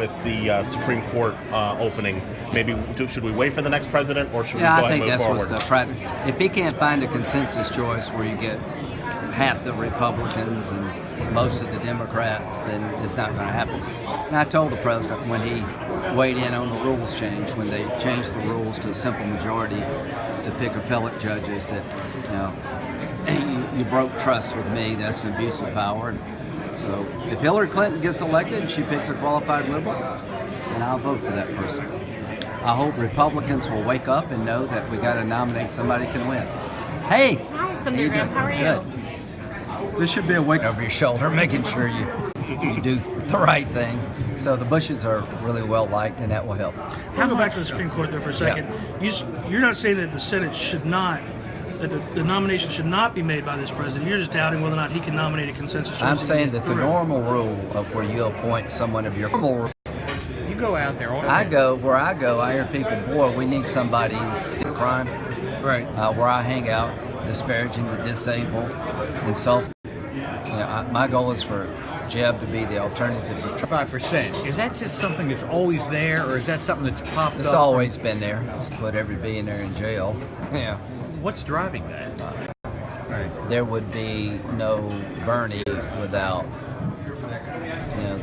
with the Supreme Court opening? Maybe should we wait for the next president, or should we go I ahead think and move that's forward? what's the if he can't find a consensus choice where you get half the Republicans and most of the Democrats, then it's not going to happen. And I told the president when he weighed in on the rules change, when they changed the rules to a simple majority to pick appellate judges, that you broke trust with me. That's an abuse of power. And so if Hillary Clinton gets elected and she picks a qualified liberal, then I'll vote for that person. I hope Republicans will wake up and know that we got to nominate somebody who can win. Hey, hi, Lindsey Graham. How are you? Good. This should be a weight over your shoulder, making sure you do the right thing. So the Bushes are really well liked, and that will help. I'll go back to the Supreme Court there for a second. Yeah. You're not saying that the Senate should not, that the nomination should not be made by this president. You're just doubting whether or not he can nominate a consensus choice. I'm saying that the normal rule of where you appoint someone of your normal. You go out there. I hear people, boy, we need somebody's crime. Right. Where I hang out, disparaging the disabled, insulting. My goal is for Jeb to be the alternative to Trump. 5%. Is that just something that's always there, or is that something that's popped up? It's always been there. Put every billionaire in jail. Yeah. What's driving that? There would be no Bernie without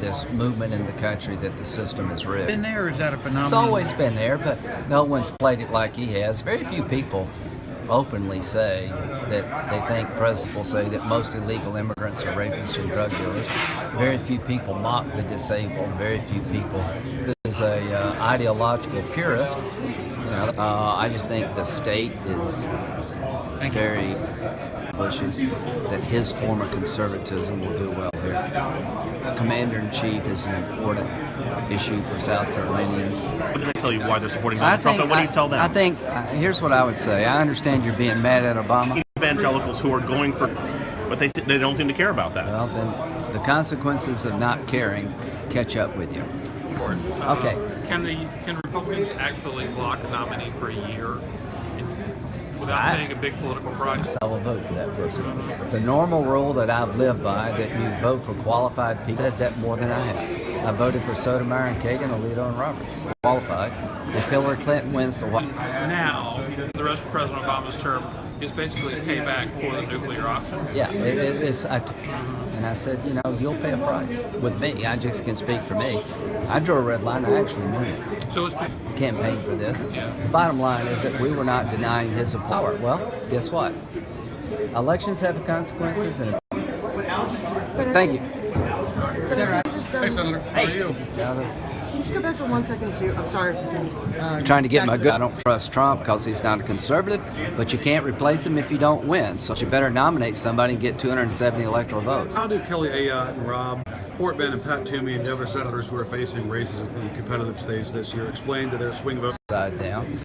this movement in the country that the system is rigged. Been there, or is that a phenomenon? It's always been there, but no one's played it like he has. Very few people openly say that they think presidents will say that most illegal immigrants are rapists and drug dealers. Very few people mock the disabled. Very few people. This is a ideological purist. I just think the state is very Bush's, that his form of conservatism will do well here. Commander-in-Chief is an important issue for South Carolinians. What do they tell you why they're supporting Donald Trump, and what do you tell them? I think, here's what I would say. I understand you're being mad at Obama. Evangelicals who are going for, but they don't seem to care about that. Well, then the consequences of not caring catch up with you. Okay. Can Republicans actually lock a nominee for a year without paying a big political price? I will vote for that person. The normal rule that I've lived by, that you vote for qualified people, said that more than I have. I voted for Sotomayor and Kagan, Alito and Roberts. Qualified. If Hillary Clinton wins the White Now, the rest of President Obama's term is basically payback for the nuclear option. Yeah, and I said, you'll pay a price. With me, I just can speak for me. I drew a red line. I actually knew it. So it's Campaign for this. The bottom line is that we were not denying his power. Well, guess what? Elections have consequences, and thank you. Senator, Hey, Senator. How are you? Can you just go back for 1 second too? I'm sorry. Trying to get my good. I don't trust Trump because he's not a conservative, but you can't replace him if you don't win. So you better nominate somebody and get 270 electoral votes. How do Kelly Ayotte and Rob Portman and Pat Toomey and the other senators who are facing races in the competitive stage this year explain to their swing voters? Side down.